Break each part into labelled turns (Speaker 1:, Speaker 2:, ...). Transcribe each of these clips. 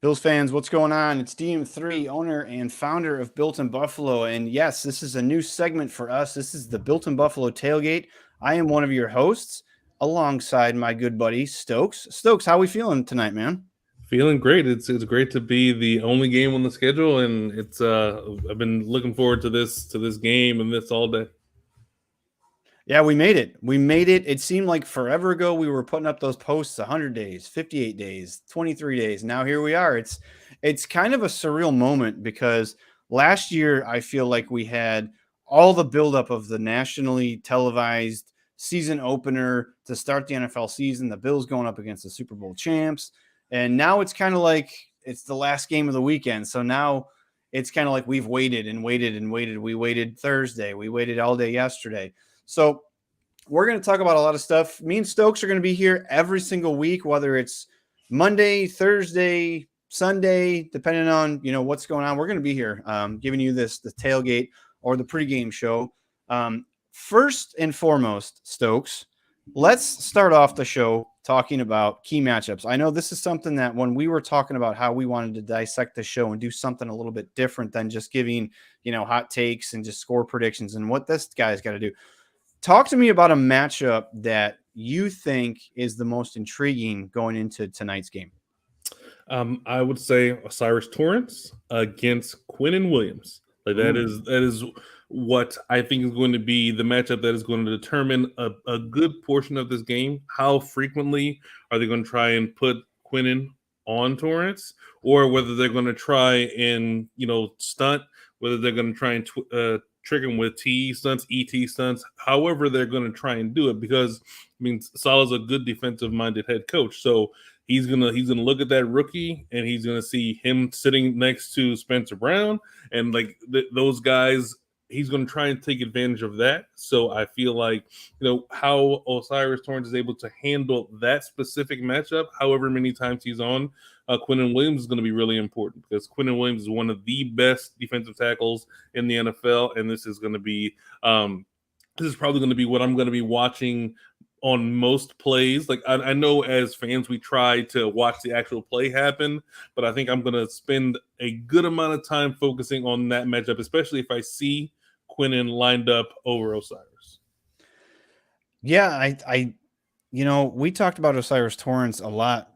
Speaker 1: Bills fans, what's going on? It's DM3, owner and founder of Built in Buffalo. And yes, this is a new segment for us. This is the Built in Buffalo Tailgate. I am one of your hosts alongside my good buddy Stokes. Stokes, how we feeling tonight, man?
Speaker 2: Feeling great. It's great to be the only game on the schedule, and it's I've been looking forward to this game and this all day.
Speaker 1: Yeah, we made it. We made it. It seemed like forever ago we were putting up those posts 100 days, 58 days, 23 days. Now here we are. It's kind of a surreal moment because last year I feel like we had all the buildup of the nationally televised season opener to start the NFL season, the Bills going up against the Super Bowl champs. And now it's kind of like it's the last game of the weekend. So now it's kind of like we've waited and waited and waited. We waited Thursday. We waited all day yesterday. So we're going to talk about a lot of stuff. Me and Stokes are going to be here every single week, whether it's Monday, Thursday, Sunday, depending on what's going on. We're going to be here giving you the tailgate or the pregame show. First and foremost, Stokes, let's start off the show talking about key matchups. I know this is something that when we were talking about how we wanted to dissect the show and do something a little bit different than just giving hot takes and just score predictions and what this guy's got to do. Talk to me about a matchup that you think is the most intriguing going into tonight's game.
Speaker 2: I would say Osiris Torrance against Quinnen Williams. Like that is what I think is going to be the matchup that is going to determine a good portion of this game. How frequently are they going to try and put Quinnen on Torrance, or whether they're going to try and stunt, whether they're going to try and trick him with TE stunts, ET stunts, however they're going to try and do it, because Salah's a good defensive-minded head coach, so he's gonna look at that rookie and he's gonna see him sitting next to Spencer Brown and those guys. He's going to try and take advantage of that. So I feel like, how Osiris Torrance is able to handle that specific matchup, however many times he's on Quinnen Williams, is going to be really important, because Quinnen Williams is one of the best defensive tackles in the NFL. And this is going to be, this is probably going to be what I'm going to be watching on most plays. Like I know as fans, we try to watch the actual play happen, but I think I'm going to spend a good amount of time focusing on that matchup, especially if I see Quinnen lined up over Osiris.
Speaker 1: Yeah, we talked about Osiris Torrance a lot.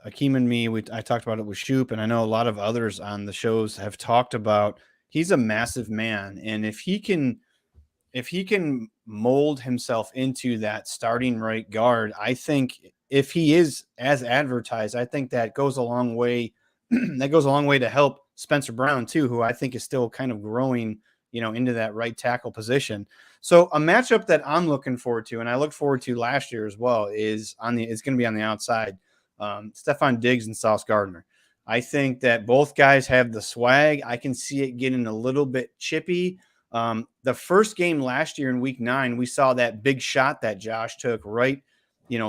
Speaker 1: Akeem and me, I talked about it with Shoop, and I know a lot of others on the shows have talked about he's a massive man, and if he can mold himself into that starting right guard, I think if he is as advertised, I think that goes a long way. That goes a long way to help Spencer Brown too, who I think is still kind of growing, into that right tackle position. So a matchup that I'm looking forward to, and I looked forward to last year as well, is going to be on the outside. Stefon Diggs and Sauce Gardner. I think that both guys have the swag. I can see it getting a little bit chippy. The first game last year in week 9, we saw that big shot that Josh took, right?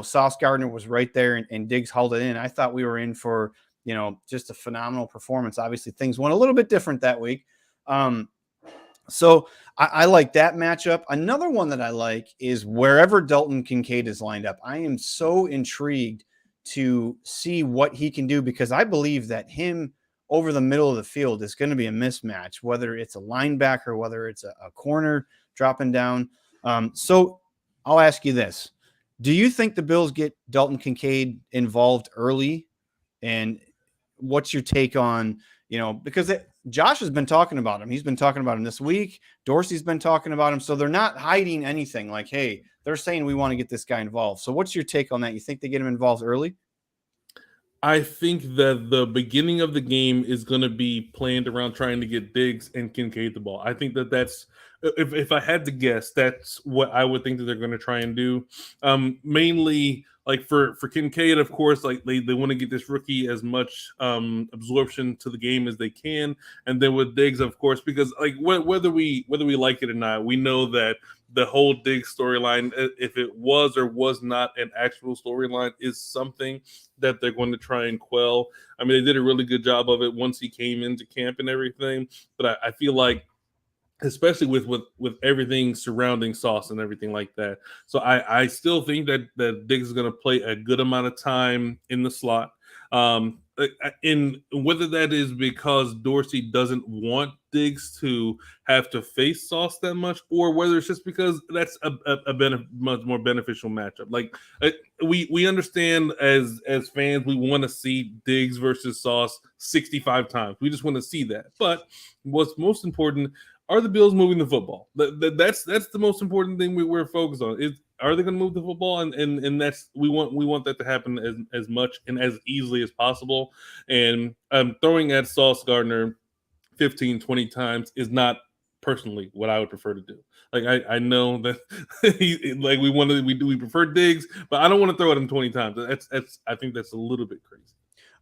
Speaker 1: Sauce Gardner was right there and Diggs hauled it in. I thought we were in for, just a phenomenal performance. Obviously things went a little bit different that week. So I like that matchup. Another one that I like is wherever Dalton Kincaid is lined up. I am so intrigued to see what he can do, because I believe that him over the middle of the field is going to be a mismatch, whether it's a linebacker, whether it's a corner dropping down. So I'll ask you this. Do you think the Bills get Dalton Kincaid involved early? And what's your take on, because Josh has been talking about him. He's been talking about him this week. Dorsey's been talking about him. So they're not hiding anything. Like, hey, they're saying we want to get this guy involved. So what's your take on that? You think they get him involved early?
Speaker 2: I think that the beginning of the game is going to be planned around trying to get Diggs and Kincaid the ball. I think that's if I had to guess, that's what I would think that they're going to try and do. Mainly, like for Kincaid, of course, like they want to get this rookie as much absorption to the game as they can, and then with Diggs, of course, because like whether we like it or not, we know that the whole Diggs storyline, if it was or was not an actual storyline, is something that they're going to try and quell. I mean, they did a really good job of it once he came into camp and everything, but I feel like, especially with everything surrounding Sauce and everything like that. So I still think that Diggs is going to play a good amount of time in the slot. in whether that is because Dorsey doesn't want Diggs to have to face Sauce that much, or whether it's just because that's a much more beneficial matchup. Like we understand as fans, we want to see Diggs versus Sauce 65 times. We just want to see that. But what's most important are the Bills moving the football. That's the most important thing we're focused on. Is are they going to move the football? And that's we want that to happen as much and as easily as possible. And throwing at Sauce Gardner 15, 20 times is not personally what I would prefer to do. Like I know that like we prefer Diggs, but I don't want to throw at him 20 times. That's I think that's a little bit crazy.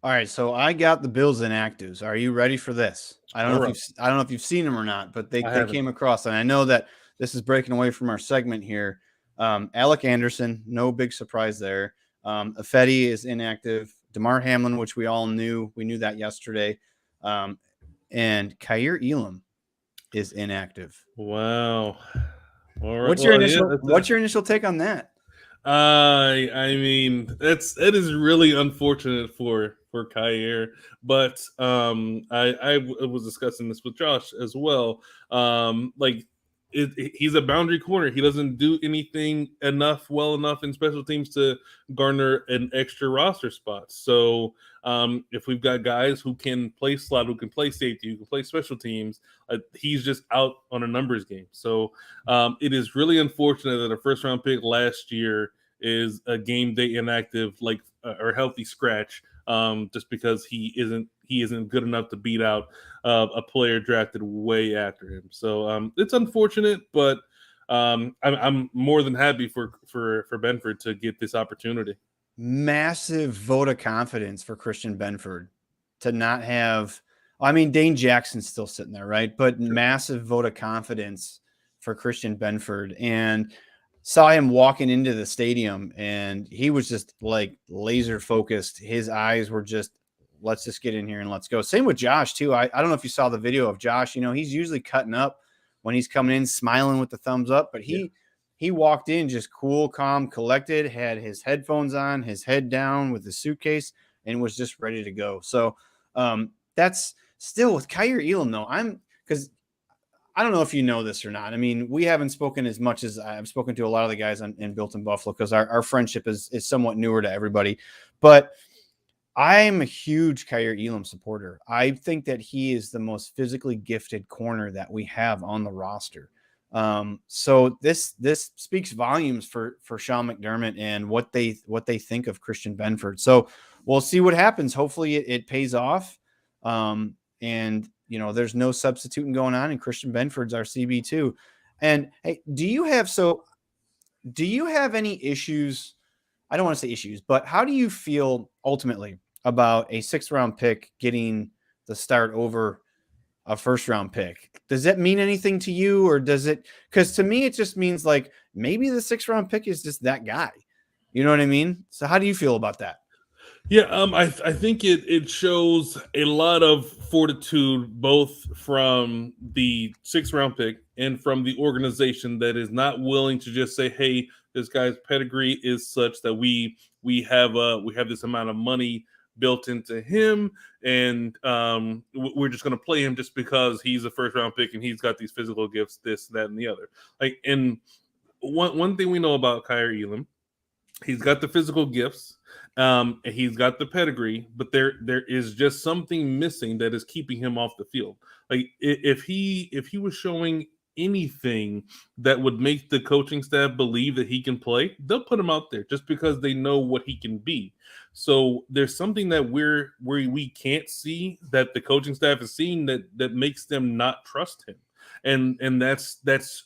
Speaker 1: All right, so I got the Bills inactives. Are you ready for this? I don't know if you've seen them or not, but they came across, and I know that this is breaking away from our segment here. Alec Anderson, no big surprise there. Ifedi is inactive. DeMar Hamlin, which we all knew, we knew that yesterday, and Kaiir Elam is inactive.
Speaker 2: Wow. All right.
Speaker 1: What's your initial take on that?
Speaker 2: I mean, it is really unfortunate for Kaiir, but I was discussing this with Josh as well. Like he's a boundary corner. He doesn't do anything well enough in special teams to garner an extra roster spot. So if we've got guys who can play slot, who can play safety, who can play special teams, he's just out on a numbers game. So it is really unfortunate that a first round pick last year is a game day inactive, like or healthy scratch, just because he isn't good enough to beat out a player drafted way after him. So it's unfortunate, but I'm more than happy for Benford to get this opportunity.
Speaker 1: Massive vote of confidence for Christian Benford to not have. I mean, Dane Jackson's still sitting there, right? But sure. Massive vote of confidence for Christian Benford, and saw him walking into the stadium, and he was just like laser focused. His eyes were just, let's just get in here and let's go. Same with Josh too. I don't know if you saw the video of Josh. You know, he's usually cutting up when he's coming in, smiling with the thumbs up, but he walked in just cool, calm, collected, had his headphones on, his head down with the suitcase, and was just ready to go. So that's still with Kaiir Elam though. Because I don't know if you know this or not. I mean, we haven't spoken as much as I've spoken to a lot of the guys in Built in Buffalo, because our friendship is somewhat newer to everybody. But I'm a huge Kaiir Elam supporter. I think that he is the most physically gifted corner that we have on the roster. So this speaks volumes for Sean McDermott and what they think of Christian Benford. So we'll see what happens. Hopefully it pays off. And you know, there's no substituting going on, and Christian Benford's our CB2. And hey, do you have any issues? I don't want to say issues, but how do you feel ultimately about a 6th round pick getting the start over a 1st round pick? Does that mean anything to you, or does it? Because to me, it just means like maybe the 6th round pick is just that guy. You know what I mean? So how do you feel about that?
Speaker 2: Yeah, I think it shows a lot of fortitude, both from the 6th round pick and from the organization that is not willing to just say, "Hey, this guy's pedigree is such that we have this amount of money built into him, and we're just going to play him just because he's a 1st round pick and he's got these physical gifts, this, that, and the other." Like, and one thing we know about Kaiir Elam, he's got the physical gifts. He's got the pedigree, but there is just something missing that is keeping him off the field. Like if he was showing anything that would make the coaching staff believe that he can play, they'll put him out there just because they know what he can be. So there's something that we can't see that the coaching staff is seeing that makes them not trust him, and that's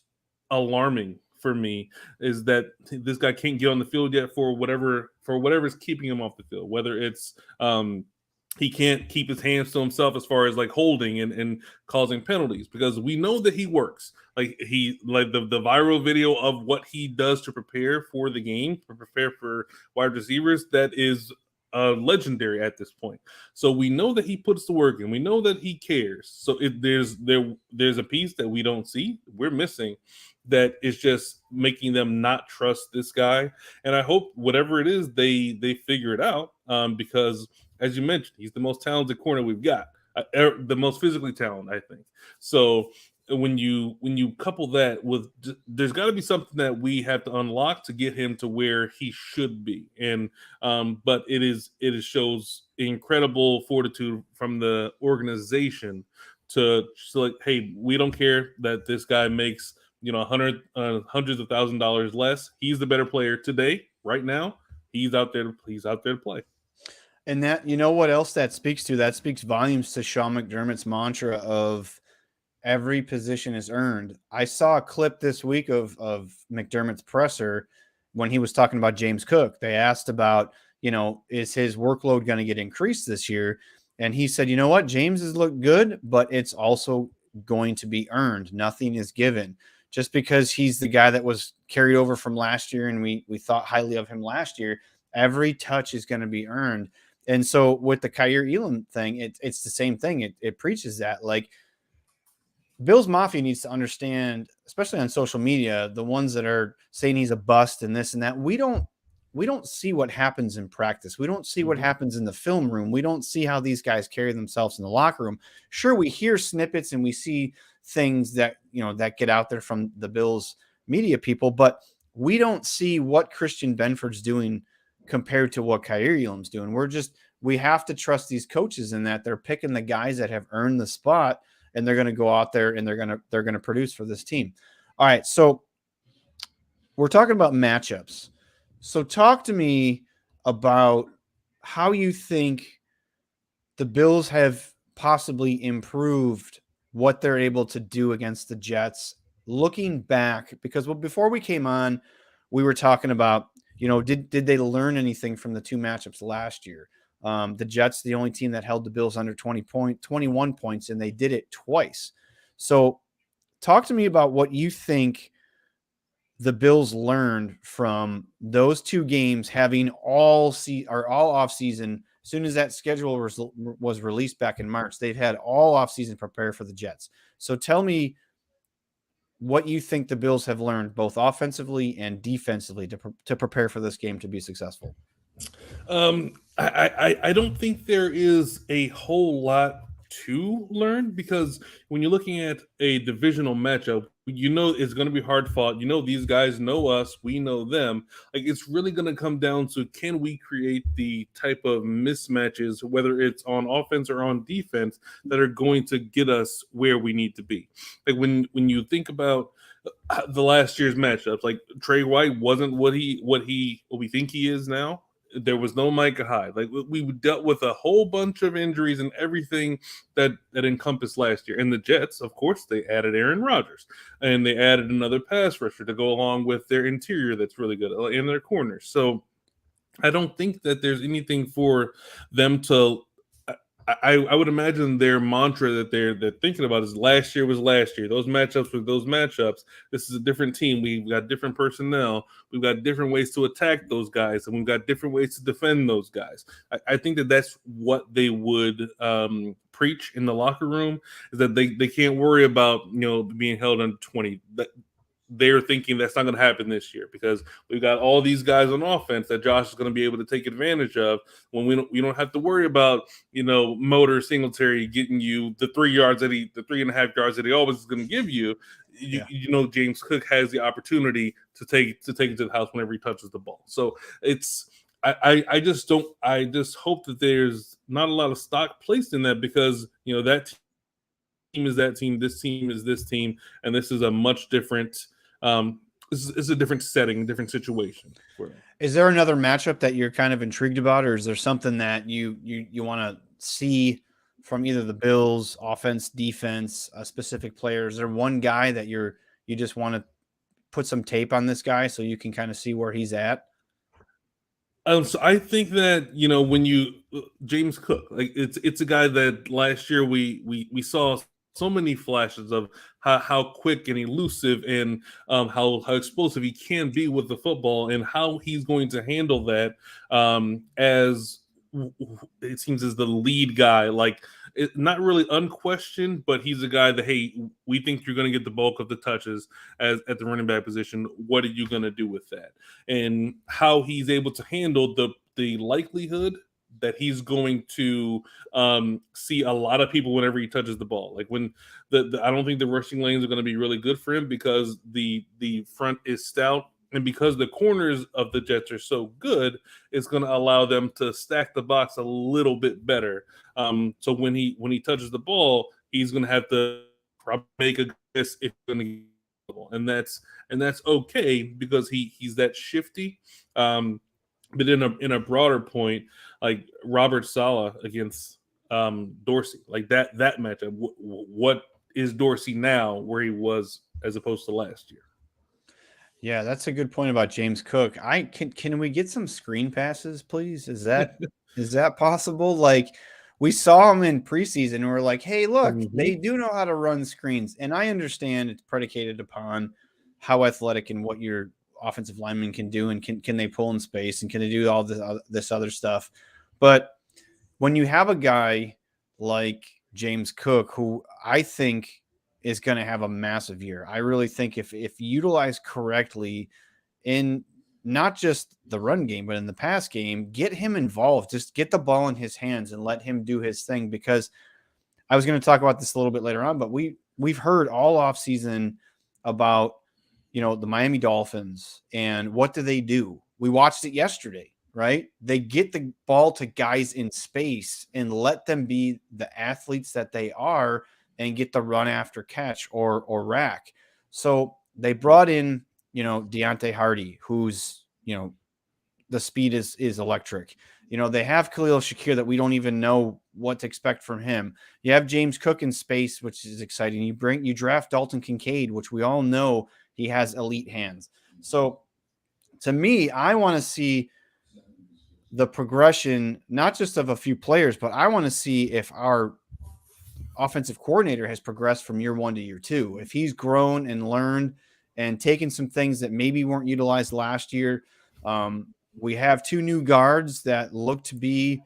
Speaker 2: alarming for me, is that this guy can't get on the field yet for whatever's keeping him off the field, whether it's he can't keep his hands to himself as far as like holding and causing penalties, because we know that he works. Like the viral video of what he does to prepare for the game, to prepare for wide receivers, that is legendary at this point. So we know that he puts the work in. We know that he cares. So there's a piece that we don't see, we're missing, that is just making them not trust this guy. And I hope whatever it is, they figure it out, because as you mentioned, he's the most talented corner we've got, the most physically talented, I think. So when you couple that with, there's got to be something that we have to unlock to get him to where he should be. And but it shows incredible fortitude from the organization to like, hey, we don't care that this guy makes hundreds of $1,000s less. He's the better player today, right now. He's out there to play.
Speaker 1: And that, you know what else that speaks to? That speaks volumes to Sean McDermott's mantra of every position is earned. I saw a clip this week of McDermott's presser when he was talking about James Cook. They asked about, is his workload going to get increased this year? And he said, you know what? James has looked good, but it's also going to be earned. Nothing is given. Just because he's the guy that was carried over from last year and we thought highly of him last year, every touch is going to be earned. And so with the Kaiir Elam thing, it's the same thing. It preaches that. Like, Bills Mafia needs to understand, especially on social media, the ones that are saying he's a bust and this and that. We don't see what happens in practice. We don't see what happens in the film room. We don't see how these guys carry themselves in the locker room. Sure, we hear snippets and we see things that that get out there from the Bills media people, but we don't see what Christian Benford's doing compared to what Kaiir Elam's doing. We have to trust these coaches in that they're picking the guys that have earned the spot, and they're going to go out there and they're going to produce for this team. All right, so we're talking about matchups. So talk to me about how you think the Bills have possibly improved what they're able to do against the Jets looking back, because before we came on, we were talking about, did they learn anything from the two matchups last year? The Jets, the only team that held the Bills under 21 points, and they did it twice. So talk to me about what you think the Bills learned from those two games, having all off season. As soon as that schedule was released back in March, they've had all off season prepare for the Jets. So tell me what you think the Bills have learned both offensively and defensively to prepare for this game to be successful.
Speaker 2: I don't think there is a whole lot to learn, because when you're looking at a divisional matchup, it's going to be hard fought. These guys know us, we know them. Like, it's really going to come down to, can we create the type of mismatches, whether it's on offense or on defense, that are going to get us where we need to be. Like, when you think about the last year's matchups, like Trey White wasn't what we think he is now. There was no Micah Hyde. Like, we dealt with a whole bunch of injuries and everything that encompassed last year. And the Jets, of course, they added Aaron Rodgers, and they added another pass rusher to go along with their interior that's really good in their corners. So I don't think that there's anything for them to. I would imagine their mantra that they're thinking about is last year was last year. Those matchups were those matchups. This is a different team. We've got different personnel. We've got different ways to attack those guys, and we've got different ways to defend those guys. I think that that's what they would preach in the locker room, is that they can't worry about being held under 20. They're thinking that's not going to happen this year, because we've got all these guys on offense that Josh is going to be able to take advantage of. When we don't have to worry about Motor Singletary getting you the 3.5 yards that he always is going to give you. James Cook has the opportunity to take it to the house whenever he touches the ball. So it's I just hope that there's not a lot of stock placed in that, because that team is that team, this team is this team, and this is a much different. It's a different setting, different situation.
Speaker 1: Is there another matchup that you're kind of intrigued about, or is there something that you want to see from either the Bills offense, defense, a specific player? Is there one guy that you just want to put some tape on this guy so you can kind of see where he's at?
Speaker 2: So I think that when James Cook, like, it's a guy that last year we saw so many flashes of how quick and elusive and how explosive he can be with the football, and how he's going to handle that as it seems as the lead guy. Like, not really unquestioned, but he's a guy that, hey, we think you're going to get the bulk of the touches at the running back position. What are you going to do with that? And how he's able to handle the likelihood that he's going to see a lot of people whenever he touches the ball. Like when I don't think the rushing lanes are going to be really good for him because the front is stout. And because the corners of the Jets are so good, it's going to allow them to stack the box a little bit better. So when he touches the ball, he's going to have to probably make a guess if he's going to get the ball, and that's okay because he's that shifty. But in a broader point, like Robert Saleh against Dorsey, like that matchup, what is Dorsey now where he was as opposed to last year?
Speaker 1: Yeah, that's a good point about James Cook. Can we get some screen passes, please? Is that possible? Like we saw him in preseason and we're like, hey, look, they do know how to run screens. And I understand it's predicated upon how athletic and what your offensive lineman can do and can they pull in space and can they do all this other stuff. But when you have a guy like James Cook, who I think is going to have a massive year. I really think if utilized correctly in not just the run game, but in the pass game, get him involved, just get the ball in his hands and let him do his thing. Because I was going to talk about this a little bit later on, but we've heard all off season about, the Miami Dolphins and what do they do? We watched it yesterday, right? They get the ball to guys in space and let them be the athletes that they are and get the run after catch or rack. So they brought in, Deontay Hardy, who's, the speed is electric. They have Khalil Shakir that we don't even know what to expect from him. You have James Cook in space, which is exciting. You draft Dalton Kincaid, which we all know he has elite hands. So to me, I want to see the progression, not just of a few players, but I want to see if our offensive coordinator has progressed from year 1 to year 2. If he's grown and learned and taken some things that maybe weren't utilized last year. We have 2 new guards that look to be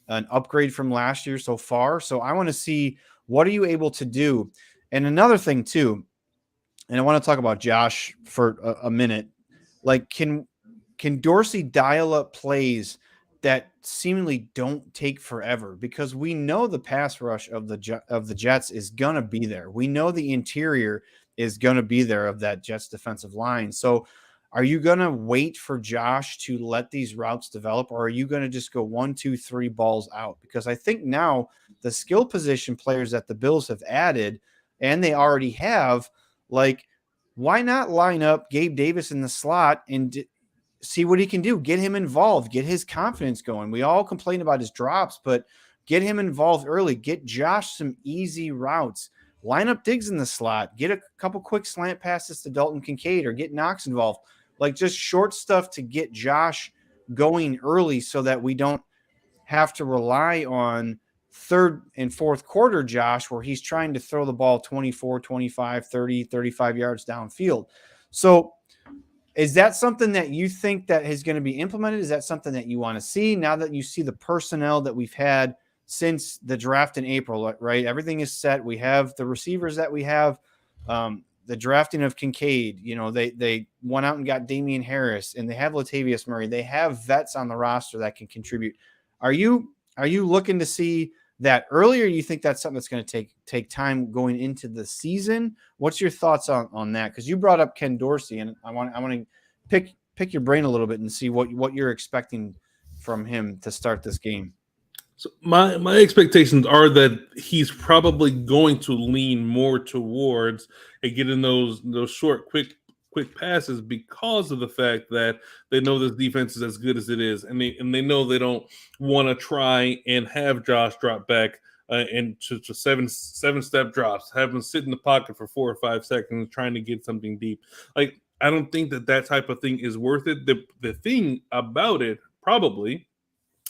Speaker 1: an upgrade from last year so far. So I want to see, what are you able to do? And another thing too, and I want to talk about Josh for a minute. Like, can Dorsey dial up plays that seemingly don't take forever? Because we know the pass rush of the Jets is going to be there. We know the interior is going to be there of that Jets defensive line. So are you going to wait for Josh to let these routes develop, or are you going to just go 1, 2, 3 balls out? Because I think now the skill position players that the Bills have added, and they already have, like, why not line up Gabe Davis in the slot and see what he can do? Get him involved, get his confidence going. We all complain about his drops, but get him involved early. Get Josh some easy routes. Line up Diggs in the slot. Get a couple quick slant passes to Dalton Kincaid or get Knox involved. Like, just short stuff to get Josh going early so that we don't have to rely on third and fourth quarter Josh, where he's trying to throw the ball 24, 25, 30, 35 yards downfield. So is that something that you think that is going to be implemented? Is that something that you want to see now that you see the personnel that we've had since the draft in April, right? Everything is set. We have the receivers that we have. The drafting of Kincaid, they went out and got Damian Harris, and they have Latavius Murray. They have vets on the roster that can contribute. Are you looking to see that earlier? You think that's something that's going to take time going into the season? What's your thoughts on that? Because you brought up Ken Dorsey, and I want to pick your brain a little bit and see what you're expecting from him to start this game.
Speaker 2: So my expectations are that he's probably going to lean more towards getting those short, quick passes because of the fact that they know this defense is as good as it is, and they know they don't want to try and have Josh drop back and to seven step drops, have him sit in the pocket for 4 or 5 seconds trying to get something deep. Like, I don't think that type of thing is worth it. The thing about it probably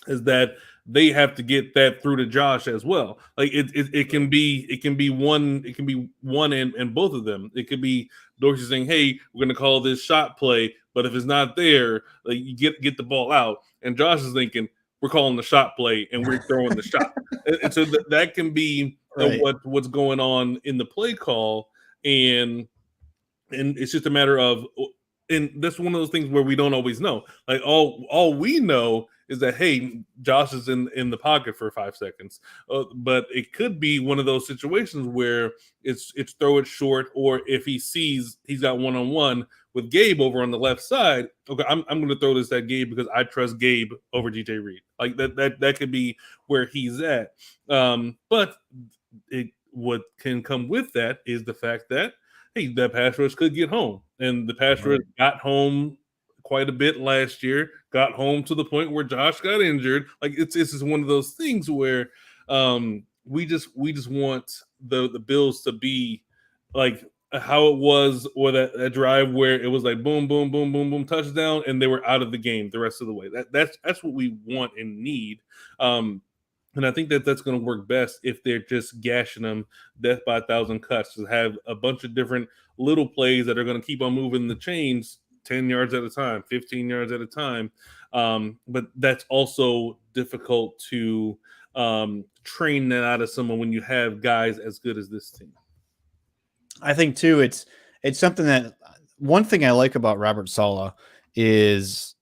Speaker 2: is that they have to get that through to Josh as well. Like, it can be one and both of them. It could be Dorsey saying, "Hey, we're going to call this shot play," but if it's not there, like, you get the ball out, and Josh is thinking, "We're calling the shot play and we're throwing the shot." And so that can be
Speaker 1: right.
Speaker 2: What's going on in the play call, and it's just a matter of. And that's one of those things where we don't always know. Like, all we know is that, hey, Josh is in the pocket for 5 seconds. But it could be one of those situations where it's throw it short, or if he sees he's got one-on-one with Gabe over on the left side, okay, I'm going to throw this at Gabe because I trust Gabe over DJ Reed. Like that could be where he's at. But what can come with that is the fact that, hey, that pass rush could get home, and the pass rush got home quite a bit last year. Got home to the point where Josh got injured. Like it's just one of those things where we just want the Bills to be like how it was, or that drive where it was like boom, boom, boom, boom, boom, touchdown, and they were out of the game the rest of the way. That's what we want and need. And I think that's going to work best if they're just gashing them death by 1,000 cuts, to have a bunch of different little plays that are going to keep on moving the chains 10 yards at a time, 15 yards at a time. But that's also difficult to train that out of someone when you have guys as good as this team.
Speaker 1: I think too, it's something that, one thing I like about Robert Saleh is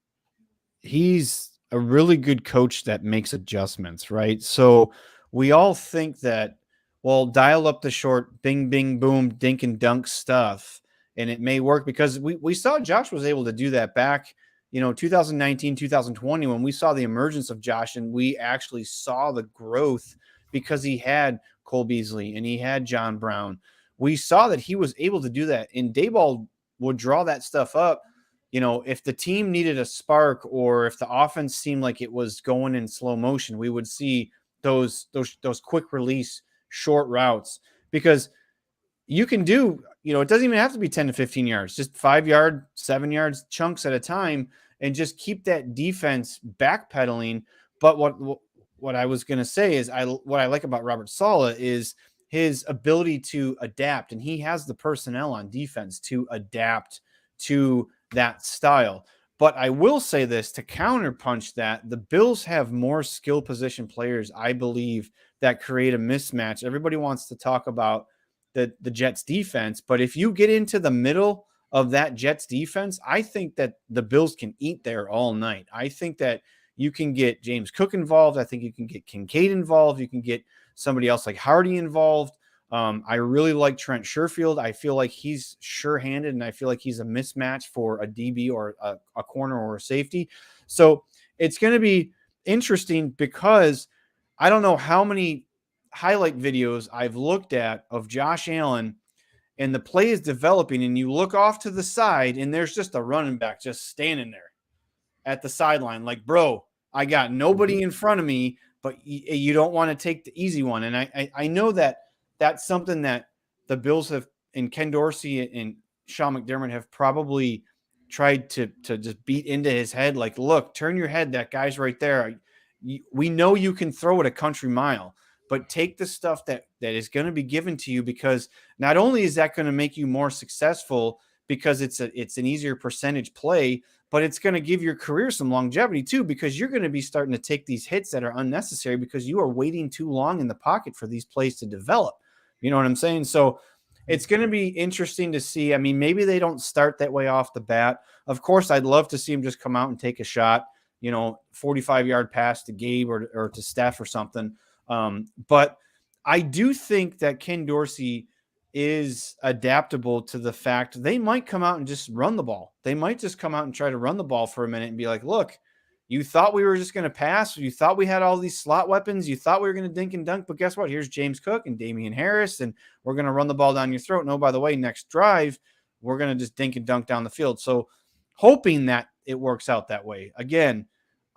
Speaker 1: he's a really good coach that makes adjustments, right? So we all think that, well, dial up the short bing, bing, boom, dink and dunk stuff, and it may work, because we saw Josh was able to do that back, 2019, 2020, when we saw the emergence of Josh, and we actually saw the growth because he had Cole Beasley and he had John Brown. We saw that he was able to do that, and Daboll would draw that stuff up. If the team needed a spark, or if the offense seemed like it was going in slow motion, we would see those quick release short routes, because you can do, it doesn't even have to be 10 to 15 yards, just 5 yard, 7 yards chunks at a time, and just keep that defense backpedaling. But what I was going to say is, what I like about Robert Saleh is his ability to adapt, and he has the personnel on defense to adapt to that style. But I will say this to counterpunch that: the Bills have more skill position players, I believe, that create a mismatch. Everybody wants to talk about the Jets defense, but if you get into the middle of that Jets defense, I think that the Bills can eat there all night. I think that you can get James Cook involved. I think you can get Kincaid involved. You can get somebody else like Hardy involved. I really like Trent Sherfield. I feel like he's sure-handed, and I feel like he's a mismatch for a DB or a corner or a safety. So it's going to be interesting, because I don't know how many highlight videos I've looked at of Josh Allen, and the play is developing, and you look off to the side, and there's just a running back just standing there at the sideline like, bro, I got nobody in front of me, but you don't want to take the easy one. And I know that that's something that the Bills have, and Ken Dorsey and Sean McDermott have probably tried to just beat into his head. Like, look, turn your head. That guy's right there. We know you can throw it a country mile, but take the stuff that is going to be given to you, because not only is that going to make you more successful because it's an easier percentage play, but it's going to give your career some longevity too, because you're going to be starting to take these hits that are unnecessary because you are waiting too long in the pocket for these plays to develop. You know what I'm saying? So it's going to be interesting to see. I mean, maybe they don't start that way off the bat. Of course, I'd love to see him just come out and take a shot, 45-yard pass to Gabe or to Steph or something. But I do think that Ken Dorsey is adaptable to the fact they might come out and just run the ball. They might just come out and try to run the ball for a minute and be like, look, you thought we were just going to pass. You thought we had all these slot weapons. You thought we were going to dink and dunk, but guess what? Here's James Cook and Damian Harris, and we're going to run the ball down your throat. No, by the way, next drive, we're going to just dink and dunk down the field. So hoping that it works out that way. Again,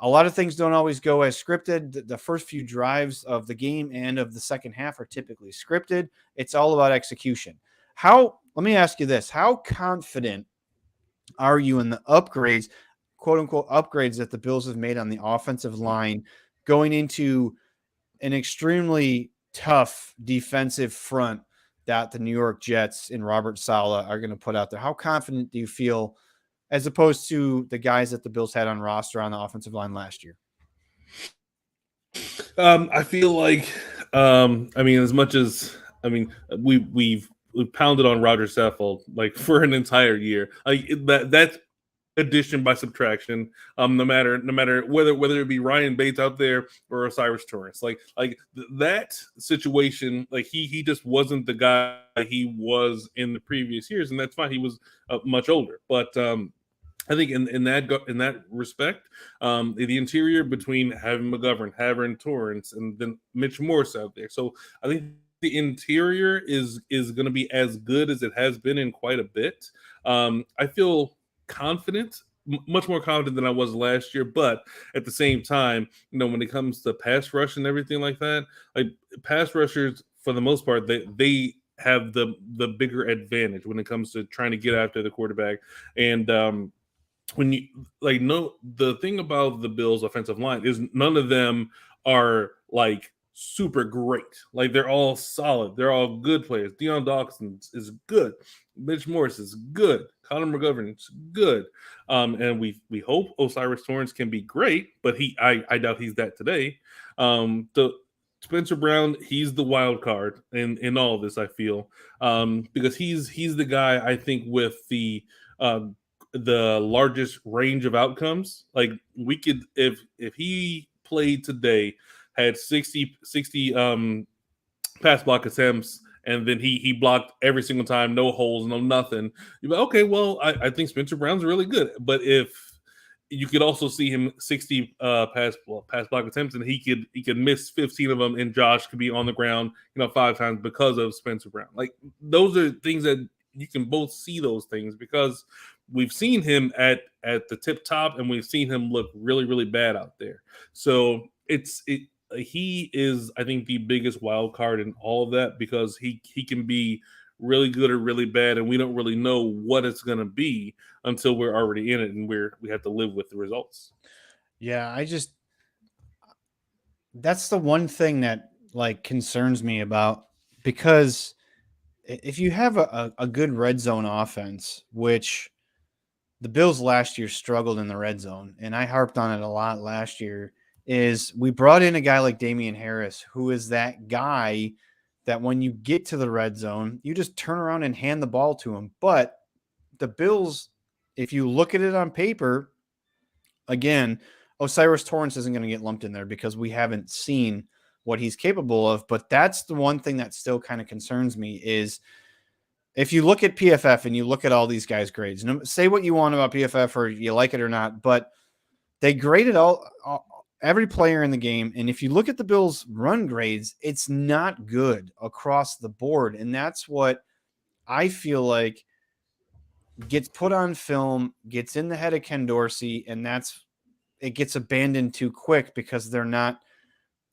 Speaker 1: a lot of things don't always go as scripted. The first few drives of the game and of the second half are typically scripted. It's all about execution. Let me ask you this. How confident are you in the upgrades, quote unquote upgrades, that the Bills have made on the offensive line going into an extremely tough defensive front that the New York Jets and Robert Saleh are going to put out there? How confident do you feel as opposed to the guys that the Bills had on roster on the offensive line last year?
Speaker 2: I feel like, as much as, we've pounded on Roger Saffold like for an entire year. Like that's addition by subtraction. No matter whether it be Ryan Bates out there or Osiris Torrance, that situation, like he just wasn't the guy he was in the previous years, and that's fine. He was much older, but I think in that respect, the interior between having McGovern, having Torrance, and then Mitch Morse out there. So I think the interior is going to be as good as it has been in quite a bit. I feel confident, much more confident than I was last year. But at the same time, when it comes to pass rush and everything like that, like pass rushers for the most part, they have the bigger advantage when it comes to trying to get after the quarterback. And when you the thing about the Bills offensive line is none of them are like super great. Like they're all solid. They're all good players. Deion Dawkins is good. Mitch Morse is good. Connor McGovern is good. And we hope Osiris Torrance can be great, but I doubt he's that today. The Spencer Brown, he's the wild card in all of this, I feel. Because he's the guy I think with the largest range of outcomes. Like we could, if he played today, had 60 pass block attempts, and then he blocked every single time, no holes, no nothing. You're like, okay, well, I think Spencer Brown's really good. But if you could also see him 60 pass block attempts, and he could miss 15 of them, and Josh could be on the ground, 5 times because of Spencer Brown. Like those are things that you can both see those things because we've seen him at the tip top, and we've seen him look really, really bad out there. So he is, I think, the biggest wild card in all of that because he can be really good or really bad, and we don't really know what it's going to be until we're already in it, and we have to live with the results.
Speaker 1: Yeah, that's the one thing that concerns me about, because if you have a good red zone offense, which the Bills last year struggled in the red zone, and I harped on it a lot last year, is we brought in a guy like Damian Harris, who is that guy that when you get to the red zone, you just turn around and hand the ball to him. But the Bills, if you look at it on paper, again, Osiris Torrance isn't going to get lumped in there because we haven't seen what he's capable of. But that's the one thing that still kind of concerns me is if you look at PFF and you look at all these guys' grades, say what you want about PFF or you like it or not, but they graded every player in the game. And if you look at the Bills' run grades, it's not good across the board. And that's what I feel like gets put on film, gets in the head of Ken Dorsey, and it gets abandoned too quick because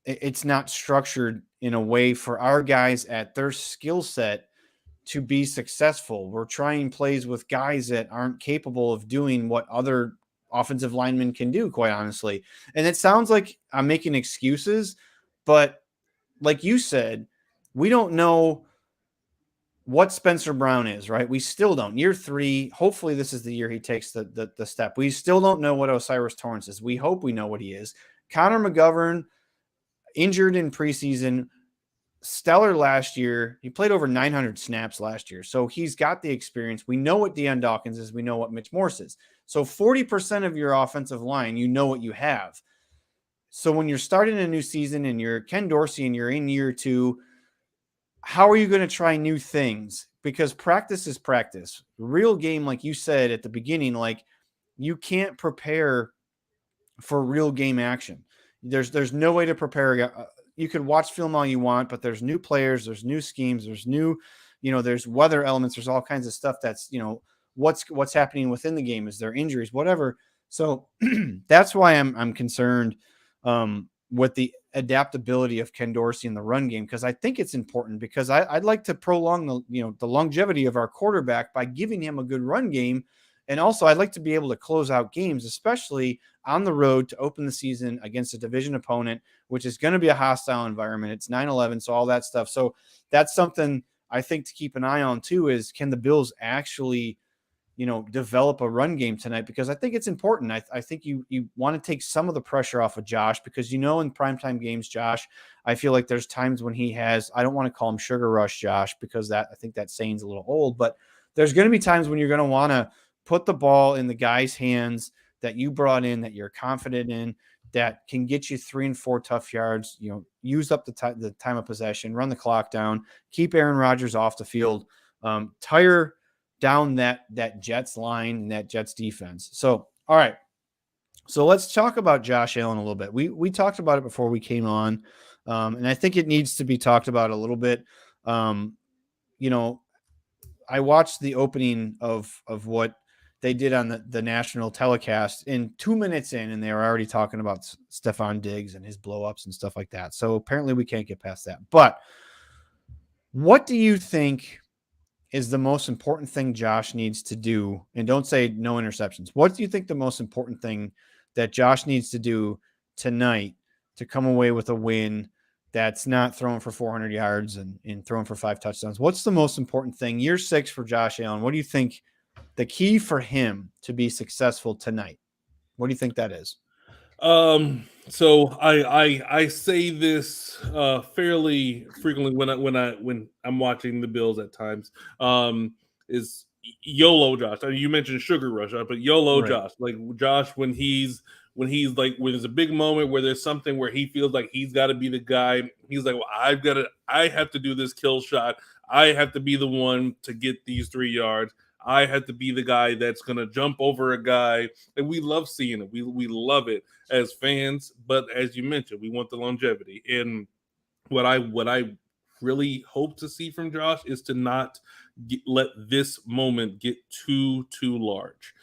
Speaker 1: it's not structured in a way for our guys at their skill set to be successful. We're trying plays with guys that aren't capable of doing what other offensive linemen can do, quite honestly. And it sounds like I'm making excuses, but like you said, we don't know what Spencer Brown is, right? We still don't. Year 3, hopefully this is the year he takes the step. We still don't know what Osiris Torrance is. We hope we know what he is. Connor McGovern, injured in preseason, stellar last year. He played over 900 snaps last year. So he's got the experience. We know what Deion Dawkins is. We know what Mitch Morse is. So 40% of your offensive line, you know what you have. So when you're starting a new season and you're Ken Dorsey and you're in year 2, how are you going to try new things? Because practice is practice. Real game, like you said at the beginning, you can't prepare for real game action. There's no way to prepare. You could watch film all you want, but there's new players, there's new schemes, there's new, there's weather elements, there's all kinds of stuff that's, what's happening within the game. Is there injuries, whatever. So that's why I'm concerned with the adaptability of Ken Dorsey in the run game, because I think it's important, because I'd like to prolong the longevity of our quarterback by giving him a good run game. And also I'd like to be able to close out games, especially on the road, to open the season against a division opponent, which is going to be a hostile environment. It's 9/11, so all that stuff. So that's something I think to keep an eye on too, is can the Bills actually, develop a run game tonight? Because I think it's important. I think you want to take some of the pressure off of Josh, because, in primetime games, Josh, I feel like there's times when he has, I don't want to call him sugar rush Josh, because I think that saying's a little old, but there's going to be times when you're going to want to put the ball in the guy's hands that you brought in, that you're confident in, that can get you 3 and 4 tough yards, use up the time of possession, run the clock down, keep Aaron Rodgers off the field, tire down that Jets line and that Jets defense. So, all right. So let's talk about Josh Allen a little bit. We talked about it before we came on, and I think it needs to be talked about a little bit. I watched the opening of what they did on the national telecast in 2 minutes in, and they were already talking about Stephon Diggs and his blowups and stuff like that. So apparently we can't get past that. But what do you think is the most important thing Josh needs to do? And don't say no interceptions. What do you think the most important thing that Josh needs to do tonight to come away with a win that's not throwing for 400 yards and throwing for 5 touchdowns? What's the most important thing? Year 6 for Josh Allen. What do you think the key for him to be successful tonight? What do you think that is?
Speaker 2: So I say this fairly frequently when I'm watching the Bills at times. Is YOLO Josh. I mean, you mentioned Sugar Rush, but YOLO
Speaker 1: Right.
Speaker 2: Josh. Like Josh when there's a big moment where there's something where he feels like he's got to be the guy. He's like, well, I have to do this kill shot. I have to be the one to get these 3 yards. I have to be the guy that's going to jump over a guy. And we love seeing it. We love it as fans. But as you mentioned, we want the longevity. And what I really hope to see from Josh is to not let this moment get too large.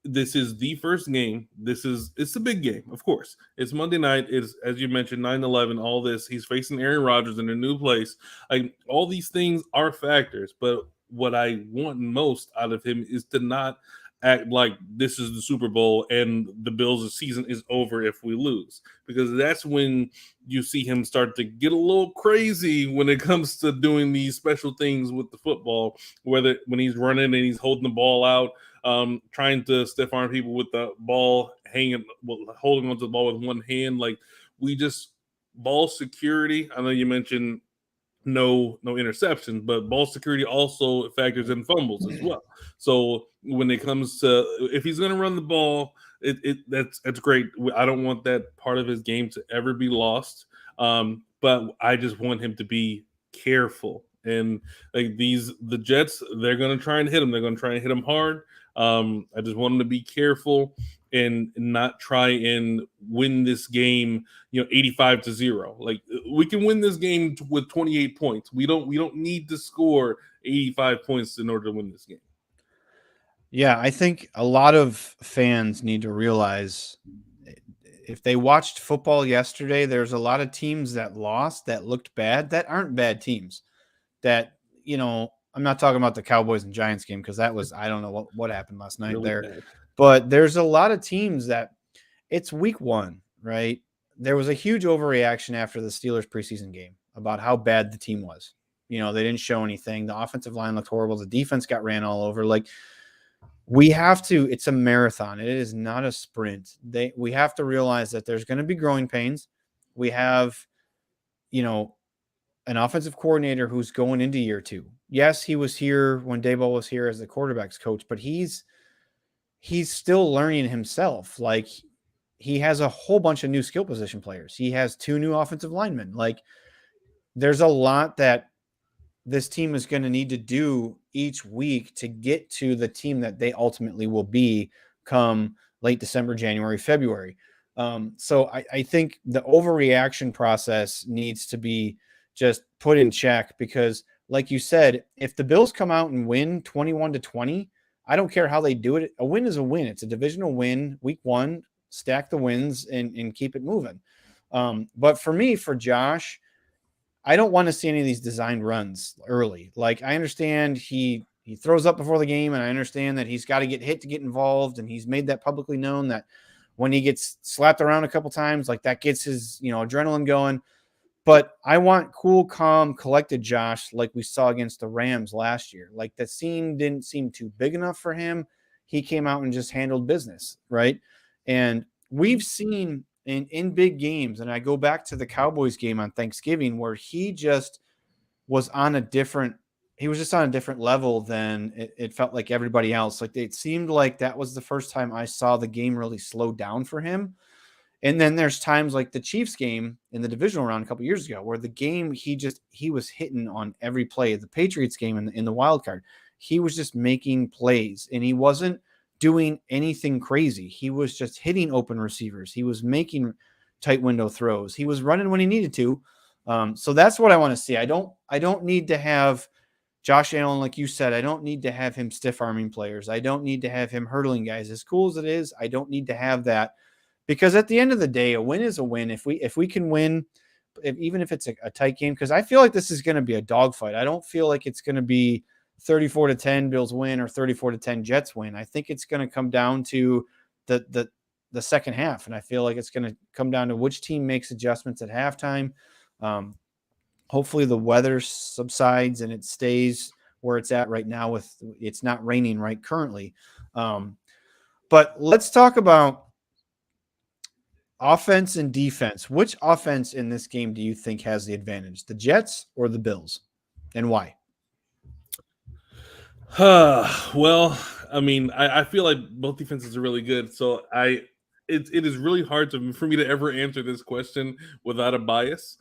Speaker 2: This is the first game. It's a big game, of course. It's Monday night. It's, as you mentioned, 9/11, all this. He's facing Aaron Rodgers in a new place. Like, all these things are factors, but what I want most out of him is to not act like this is the Super Bowl and the Bills' season is over if we lose, because that's when you see him start to get a little crazy when it comes to doing these special things with the football, whether when he's running and he's holding the ball out, trying to stiff arm people with the ball holding onto the ball with one hand. Like, ball security. I know you mentioned no interceptions, but ball security also factors in fumbles as well. So when it comes to if he's going to run the ball, that's great. I don't want that part of his game to ever be lost. But I just want him to be careful. And like the Jets, they're going to try and hit him. They're going to try and hit him hard. I just want him to be careful and not try and win this game, 85-0. Like, we can win this game with 28 points. We don't need to score 85 points in order to win this game.
Speaker 1: Yeah, I think a lot of fans need to realize, if they watched football yesterday, there's a lot of teams that lost that looked bad that aren't bad teams. That, I'm not talking about the Cowboys and Giants game, because that was, I don't know what happened last night
Speaker 2: Really
Speaker 1: there.
Speaker 2: bad.
Speaker 1: But there's a lot of teams that it's week 1, right? There was a huge overreaction after the Steelers preseason game about how bad the team was. They didn't show anything. The offensive line looked horrible. The defense got ran all over. Like, it's a marathon. It is not a sprint. We have to realize that there's going to be growing pains. We have, an offensive coordinator who's going into year 2. Yes, he was here when Daboll was here as the quarterback's coach, but he's still learning himself. Like, he has a whole bunch of new skill position players. He has 2 new offensive linemen. Like, there's a lot that this team is going to need to do each week to get to the team that they ultimately will be come late December, January, February. So I think the overreaction process needs to be just put in check, because, like you said, if the Bills come out and win 21-20, I don't care how they do it. A win is a win. It's a divisional win, week 1, stack the wins and keep it moving. But for Josh, I don't want to see any of these designed runs early. Like, I understand he throws up before the game, and I understand that he's got to get hit to get involved, and he's made that publicly known that when he gets slapped around a couple times, like, that gets his, adrenaline going. But I want cool, calm, collected Josh, like we saw against the Rams last year. Like, the scene didn't seem too big enough for him. He came out and just handled business, right? And we've seen in big games, and I go back to the Cowboys game on Thanksgiving, where he just was on a different he was just on a different level than it felt like everybody else. Like it seemed like that was the first time I saw the game really slow down for him. And then there's times like the Chiefs game in the divisional round a couple years ago where the game he was hitting on every play. The Patriots game in the wild card, he was just making plays and he wasn't doing anything crazy. He was just hitting open receivers. He was making tight window throws. He was running when he needed to. So that's what I want to see. I don't need to have Josh Allen, like you said. I don't need to have him stiff arming players. I don't need to have him hurdling guys. As cool as it is, I don't need to have that. Because at the end of the day, a win is a win. If we can win, even if it's a tight game, because I feel like this is going to be a dogfight. I don't feel like it's going to be 34-10 Bills win or 34-10 Jets win. I think it's going to come down to the second half, and I feel like it's going to come down to which team makes adjustments at halftime. Hopefully the weather subsides and it stays where it's at right now. With it's not raining right currently, but let's talk about offense and defense. Which offense in this game do you think has the advantage, the Jets or the Bills, and why?
Speaker 2: Well, I mean, I feel like both defenses are really good. So it is really hard for me to ever answer this question without a bias.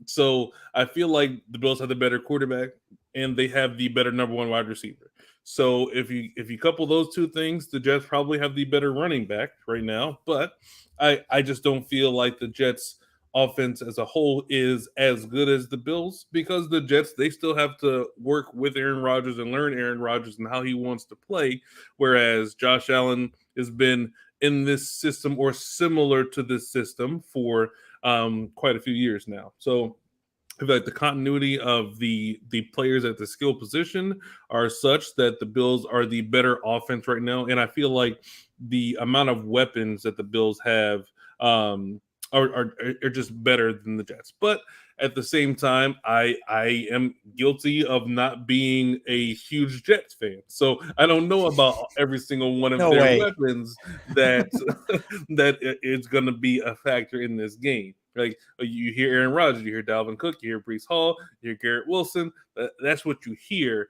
Speaker 2: So I feel like the Bills have the better quarterback and they have the better number one wide receiver. So if you couple those two things, the Jets probably have the better running back right now. But I just don't feel like the Jets offense as a whole is as good as the Bills, because the Jets, they still have to work with Aaron Rodgers and learn Aaron Rodgers and how he wants to play, whereas Josh Allen has been in this system or similar to this system for quite a few years now. So I feel like the continuity of the players at the skill position are such that the Bills are the better offense right now, and I feel like the amount of weapons that the Bills have are just better than the Jets. But at the same time, I am guilty of not being a huge Jets fan, so I don't know about every single one of
Speaker 1: No
Speaker 2: their
Speaker 1: way.
Speaker 2: weapons that that is going to be a factor in this game. Like you hear Aaron Rodgers, you hear Dalvin Cook, you hear Brees Hall, you hear Garrett Wilson. That's what you hear.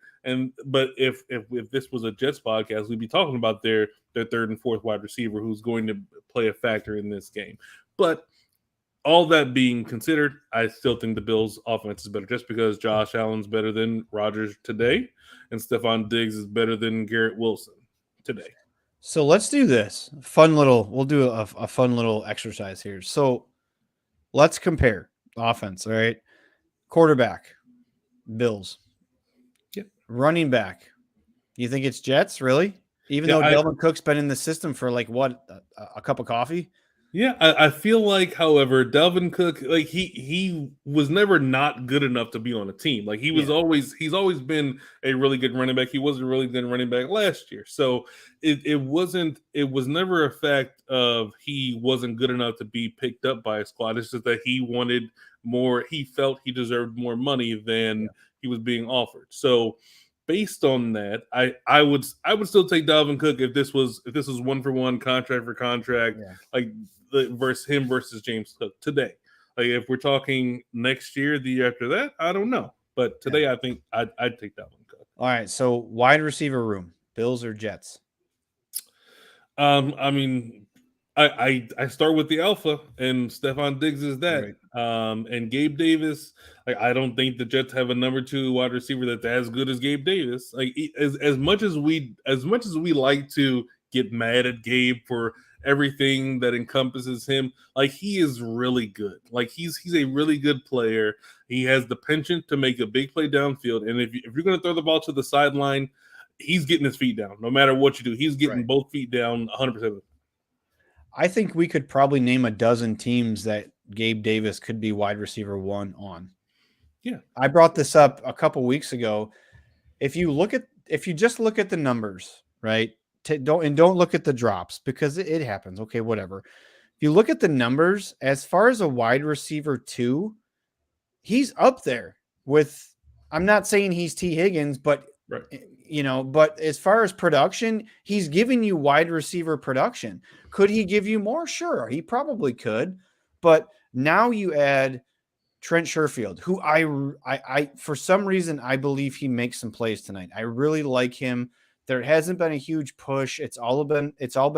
Speaker 2: But if this was a Jets podcast, we'd be talking about their third and fourth wide receiver who's going to play a factor in this game. But all that being considered, I still think the Bills' offense is better, just because Josh Allen's better than Rodgers today, and Stephon Diggs is better than Garrett Wilson today.
Speaker 1: So let's do this. We'll do a fun little exercise here. So let's compare offense. All right. Quarterback, Bills.
Speaker 2: Yep.
Speaker 1: Running back. You think it's Jets, really? Even though Dalvin Cook's been in the system for like what, a cup of coffee?
Speaker 2: Yeah, I feel like, however, Dalvin Cook, like he was never not good enough to be on a team. Like he's always been a really good running back. He was a really good running back last year. So it was never a fact of he wasn't good enough to be picked up by a squad. It's just that he wanted more. He felt he deserved more money than he was being offered. So based on that, I would still take Dalvin Cook if this was 1-for-1, contract for contract, like versus James Cook today. Like if we're talking next year, the year after that, I don't know. But today, I think I'd take Dalvin Cook.
Speaker 1: All right. So wide receiver room, Bills or Jets?
Speaker 2: I mean, I start with the alpha, and Stephon Diggs is that. Right. And Gabe Davis, like I don't think the Jets have a number 2 wide receiver that's as good as Gabe Davis. Like as much as we like to get mad at Gabe for everything that encompasses him, like he is really good. Like he's a really good player. He has the penchant to make a big play downfield, and if you're going to throw the ball to the sideline, he's getting his feet down. No matter what you do, he's getting both feet down 100% of the time.
Speaker 1: I think we could probably name a dozen teams that Gabe Davis could be wide receiver 1 on.
Speaker 2: Yeah.
Speaker 1: I brought this up a couple weeks ago. If you just look at the numbers, right? Don't look at the drops, because it happens. Okay, whatever. If you look at the numbers, as far as a wide receiver 2, he's up there with, I'm not saying he's T. Higgins, but but as far as production, he's giving you wide receiver production. Could he give you more? Sure, he probably could. But now you add Trent Sherfield, who I for some reason I believe he makes some plays tonight. I really like him. There hasn't been a huge push. It's all been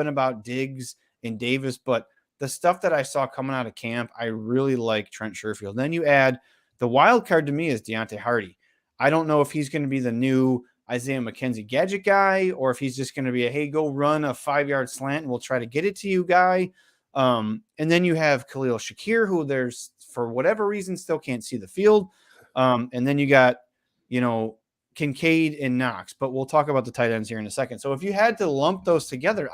Speaker 1: about Diggs and Davis, but the stuff that I saw coming out of camp, I really like Trent Sherfield. Then you add the wild card to me is Deontay Hardy. I don't know if he's going to be the new Isaiah McKenzie gadget guy, or if he's just going to be a, hey, go run a 5-yard slant and we'll try to get it to you guy. And then you have Khalil Shakir, who there's for whatever reason still can't see the field. And then you got, Kincaid and Knox, but we'll talk about the tight ends here in a second. So if you had to lump those together,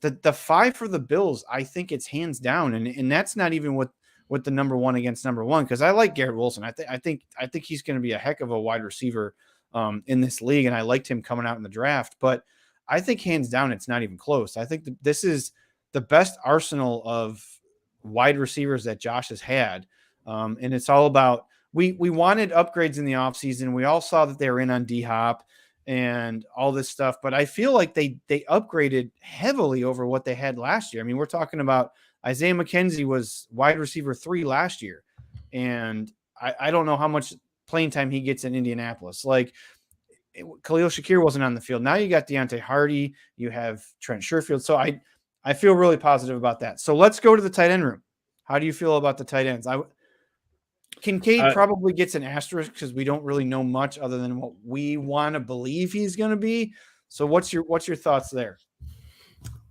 Speaker 1: the 5 for the Bills, I think it's hands down. And that's not even with the number 1 against number 1. Cause I like Garrett Wilson. I think he's going to be a heck of a wide receiver in this league. And I liked him coming out in the draft, but I think hands down, it's not even close. I think this is the best arsenal of wide receivers that Josh has had. And it's all about, we wanted upgrades in the offseason. We all saw that they were in on D-Hop and all this stuff, but I feel like they upgraded heavily over what they had last year. I mean, we're talking about Isaiah McKenzie was wide receiver 3 last year. And I don't know how much playing time he gets in Indianapolis. Like Khalil Shakir wasn't on the field. Now you got Deontay Hardy, you have Trent Sherfield. So I feel really positive about that. So let's go to the tight end room. How do you feel about the tight ends? Kincaid probably gets an asterisk because we don't really know much other than what we want to believe he's going to be. So what's your thoughts there?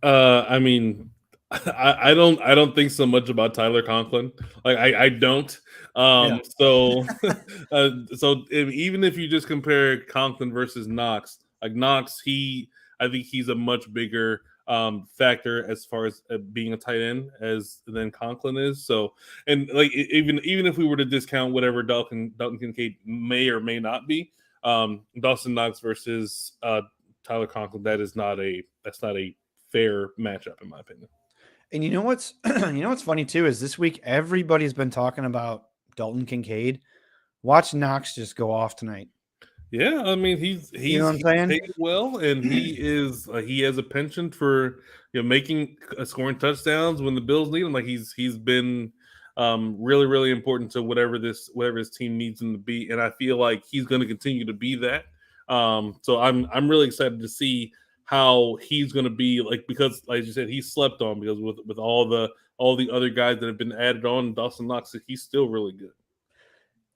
Speaker 2: I mean, I don't think so much about Tyler Conklin. Like I don't. So even if you just compare Conklin versus Knox, like Knox, I think he's a much bigger factor as far as being a tight end than Conklin is. So, and like even if we were to discount whatever Dalton Kincaid may or may not be, Dawson Knox versus Tyler Conklin, that's not a fair matchup in my opinion.
Speaker 1: And you know what's funny too is this week everybody's been talking about Dalton Kincaid. Watch Knox just go off tonight.
Speaker 2: Yeah, I mean he's paid well, and he has a penchant for making scoring touchdowns when the Bills need him. Like he's been really, really important to whatever his team needs him to be, and I feel like he's going to continue to be that. So I'm really excited to see how he's going to be, like, because like you said, he's slept on because with all the other guys that have been added on, Dawson Knox, he's still really good.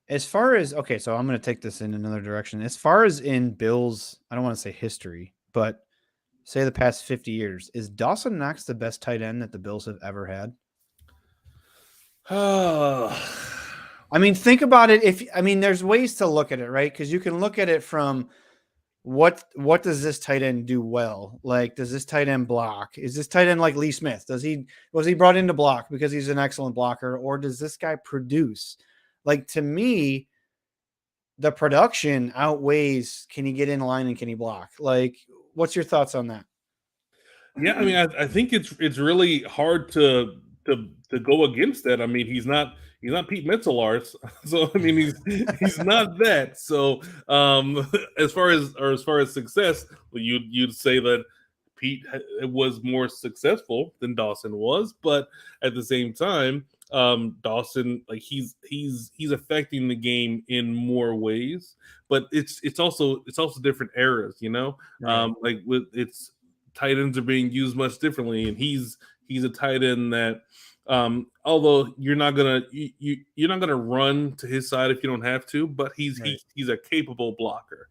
Speaker 1: As far as, okay, so I'm going to take this in another direction. As far as in Bills, I don't want to say history, but say the past 50 years, is Dawson Knox the best tight end that the Bills have ever had? I mean, think about it. There's ways to look at it, right? Because you can look at it from what does this tight end do well? Like, does this tight end block? Is this tight end like Lee Smith? Was he brought in to block because he's an excellent blocker, or does this guy produce? Like, to me, the production outweighs can he get in line and can he block? Like, what's your thoughts on that?
Speaker 2: Yeah, I mean, I think it's really hard to go against that. I mean, he's not Pete Metzelaars, so I mean he's not that. So as far as success, you'd say that Pete was more successful than Dawson was, but at the same time, Dawson, like he's affecting the game in more ways, but it's also different eras,
Speaker 1: Right.
Speaker 2: like it's tight ends are being used much differently, and he's a tight end that although you're not gonna run to his side if you don't have to, but he's a capable blocker.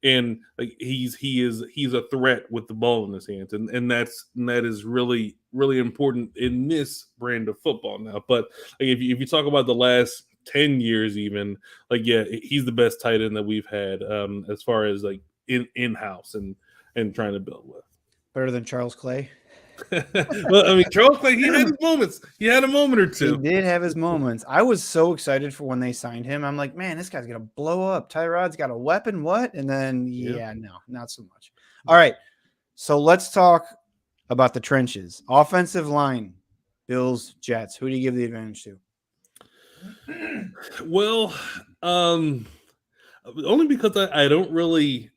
Speaker 2: And like he's a threat with the ball in his hands, and that is really, really important in this brand of football now. But like, if you talk about the last 10 years, even, like, yeah, he's the best tight end that we've had as far as like in-house and trying to build with.
Speaker 1: Better than Charles Clay?
Speaker 2: Well, I mean, Charles Clay, he had his moments. He had a moment or two.
Speaker 1: He did have his moments. I was so excited for when they signed him. I'm like, man, this guy's going to blow up. Tyrod's got a weapon. What? And then, no, not so much. All right. So let's talk about the trenches. Offensive line, Bills, Jets. Who do you give the advantage to?
Speaker 2: Well, only because I don't really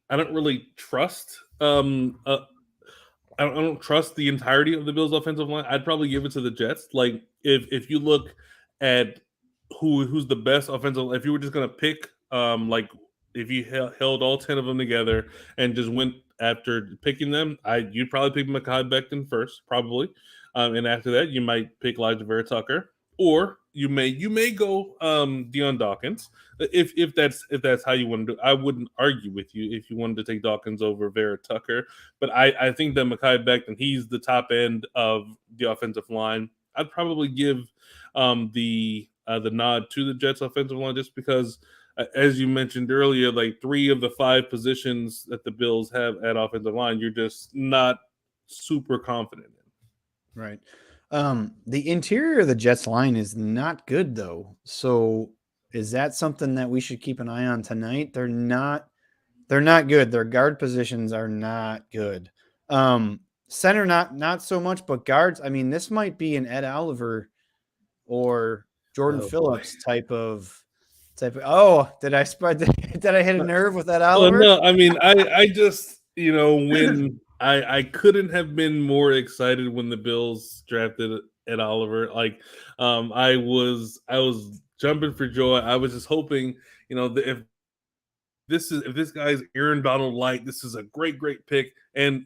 Speaker 2: trust I don't trust the entirety of the Bills' offensive line. I'd probably give it to the Jets. Like if you look at who's the best offensive. If you were just gonna pick, like if you held all 10 of them together and just went after picking them, you'd probably pick Mekhi Becton first, probably, and after that you might pick Elijah Vera Tucker, or you may go Deion Dawkins if that's how you want to do. I wouldn't argue with you if you wanted to take Dawkins over Vera Tucker, but I think that Mekhi Becton, he's the top end of the offensive line. I'd probably give the nod to the Jets offensive line just because, as you mentioned earlier, like 3 of the 5 positions that the Bills have at offensive line, you're just not super confident in.
Speaker 1: Right. The interior of the Jets line is not good though. So is that something that we should keep an eye on tonight? They're not good. Their guard positions are not good. Center not so much, but guards, I mean, this might be an Ed Oliver or Jordan Phillips type of oh, did I hit a nerve with Ed Oliver?
Speaker 2: No, I mean, I just, when I couldn't have been more excited when the Bills drafted Ed Oliver. Like, I was jumping for joy. I was just hoping, if this guy's Aaron Donald light, this is a great pick, and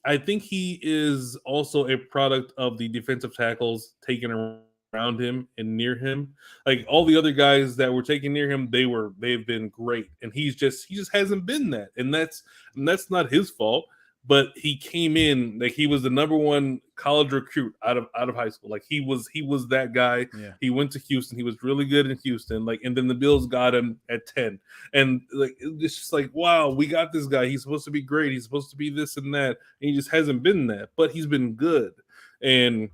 Speaker 2: I think he is also a product of the defensive tackles taken around him and near him. Like all the other guys that were taken near him, they've been great, and he just hasn't been that, and that's not his fault. But he came in like he was the number 1 college recruit out of high school. Like he was that guy.
Speaker 1: Yeah.
Speaker 2: He went to Houston. He was really good in Houston. Like, and then the Bills got him at 10. And like it's just like, wow, we got this guy. He's supposed to be great. He's supposed to be this and that. And he just hasn't been that. But he's been good. And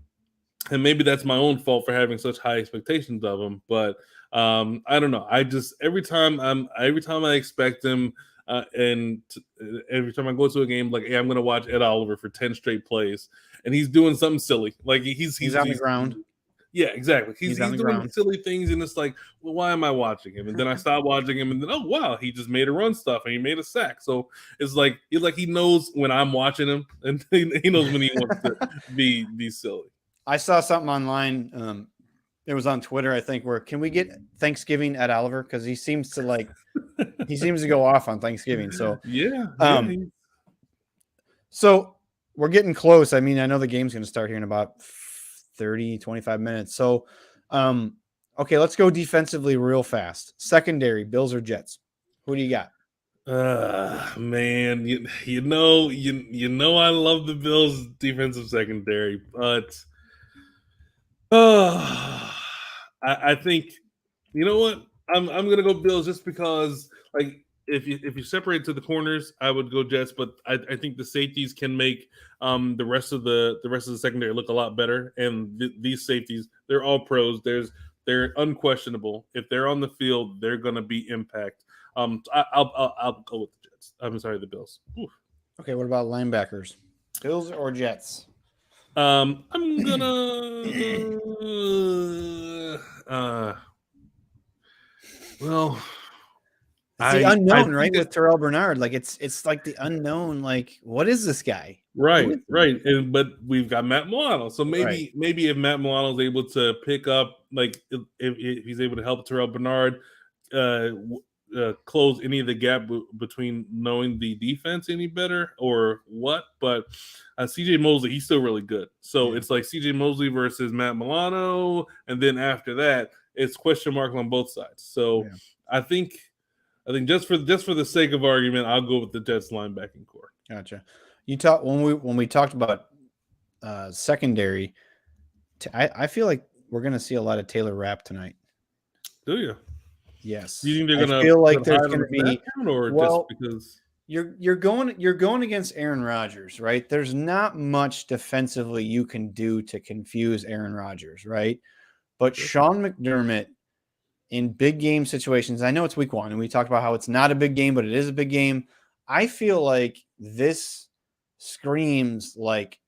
Speaker 2: maybe that's my own fault for having such high expectations of him. But I don't know. I just every time I expect him. And every time I go to a game, like, hey, I'm going to watch Ed Oliver for 10 straight plays, and he's doing something silly. Like he's
Speaker 1: on the ground.
Speaker 2: Yeah, exactly. He's doing
Speaker 1: ground.
Speaker 2: silly things, and it's like, well, why am I watching him? And then I stop watching him, and then, oh wow, he just made a run stuff, and he made a sack. So it's like he knows when I'm watching him, and he knows when he wants to be silly.
Speaker 1: I saw something online. It was on Twitter, I think, where can we get Thanksgiving at Oliver? Because he seems to go off on Thanksgiving. So
Speaker 2: yeah.
Speaker 1: So we're getting close. I mean, I know the game's going to start here in about 30, 25 minutes. So, okay, let's go defensively real fast. Secondary, Bills or Jets? Who do you got?
Speaker 2: Man, you know I love the Bills defensive secondary, but I think, you know what? I'm gonna go Bills just because, like, if you separate to the corners, I would go Jets, but I think the safeties can make the rest of the secondary look a lot better. And these safeties, they're all pros. They're unquestionable. If they're on the field, they're gonna be impact. I'll go with the Jets. I'm sorry, the Bills. Oof.
Speaker 1: Okay, what about linebackers? Bills or Jets?
Speaker 2: I'm gonna well,
Speaker 1: it's the unknown, right? With Terrell Bernard, like it's like the unknown. Like, what is this guy?
Speaker 2: Right. But we've got Matt Milano, so maybe if Matt Milano is able to pick up, like, if he's able to help Terrell Bernard close any of the gap between knowing the defense any better or what. But CJ Mosley, he's still really good. So it's like CJ Mosley versus Matt Milano, and then after that, it's question marks on both sides. So I think just for the sake of argument, I'll go with the Jets linebacking core.
Speaker 1: Gotcha. You talk when we talked about secondary. I feel like we're going to see a lot of Taylor Rapp tonight.
Speaker 2: Do you?
Speaker 1: Yes.
Speaker 2: Do you think they're going to?
Speaker 1: I feel like there's going to be,
Speaker 2: or just because
Speaker 1: you're going against Aaron Rodgers, right? There's not much defensively you can do to confuse Aaron Rodgers, right? But Sean McDermott, in big game situations, I know it's week 1, and we talked about how it's not a big game, but it is a big game. I feel like this screams like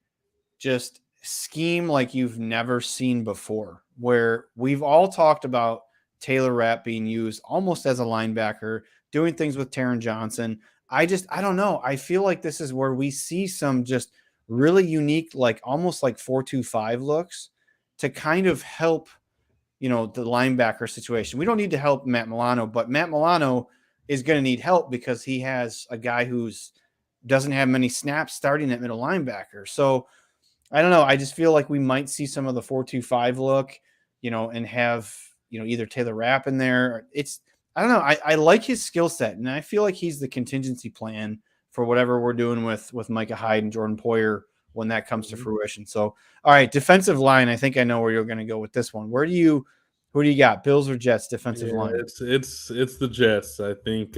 Speaker 1: just scheme like you've never seen before, where we've all talked about Taylor Rapp being used almost as a linebacker, doing things with Taron Johnson. I don't know. I feel like this is where we see some just really unique, like almost like 4-2-5 looks to kind of help, the linebacker situation. We don't need to help Matt Milano, but Matt Milano is going to need help because he has a guy who's doesn't have many snaps starting at middle linebacker. So I don't know. I just feel like we might see some of the 4-2-5 look, and have, either Taylor Rapp in there. I don't know. I like his skill set, and I feel like he's the contingency plan for whatever we're doing with Micah Hyde and Jordan Poyer when that comes to fruition. So, all right, defensive line. I think I know where you're going to go with this one. Who do you got? Bills or Jets defensive line?
Speaker 2: It's the Jets. I think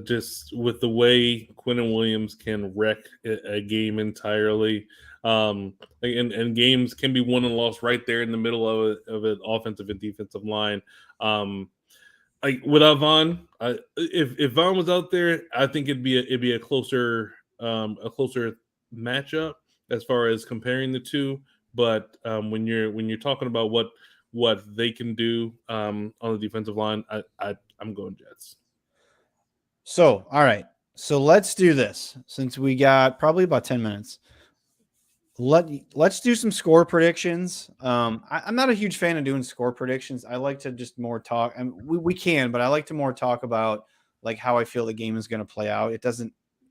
Speaker 2: just with the way Quinnen Williams can wreck a game entirely. And games can be won and lost right there in the middle of an offensive and defensive line. Like without Vaughn, if Vaughn was out there, I think it'd be a closer matchup as far as comparing the two. But when you're talking about what they can do on the defensive line, I'm going Jets.
Speaker 1: So, all right. So let's do this since we got probably about 10 minutes. Let's do some score predictions. I'm not a huge fan of doing score predictions. I like to just more talk. I mean, we can, but I like to more talk about like how I feel the game is going to play out.